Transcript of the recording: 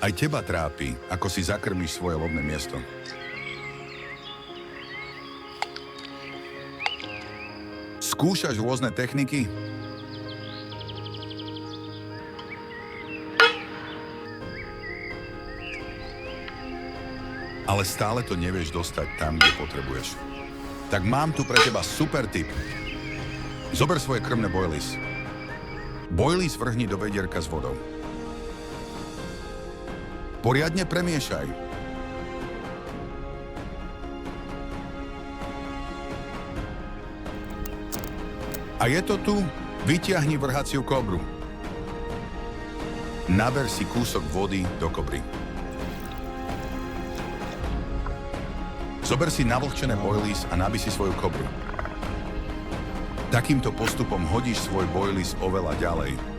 Aj teba trápi, ako si zakrmíš svoje lovné miesto. Skúšaš rôzne techniky? Ale stále to nevieš dostať tam, kde potrebuješ. Tak mám tu pre teba super tip. Zober svoje krmné boilies. Boilies vrhni do vedierka s vodou. Poriadne premiešaj. A je to tu? Vytiahni vrhaciu kobru. Naber si kúsok vody do kobry. Zober si navlhčené boilies a nabij si svoju kobru. Takýmto postupom hodíš svoj boilies oveľa ďalej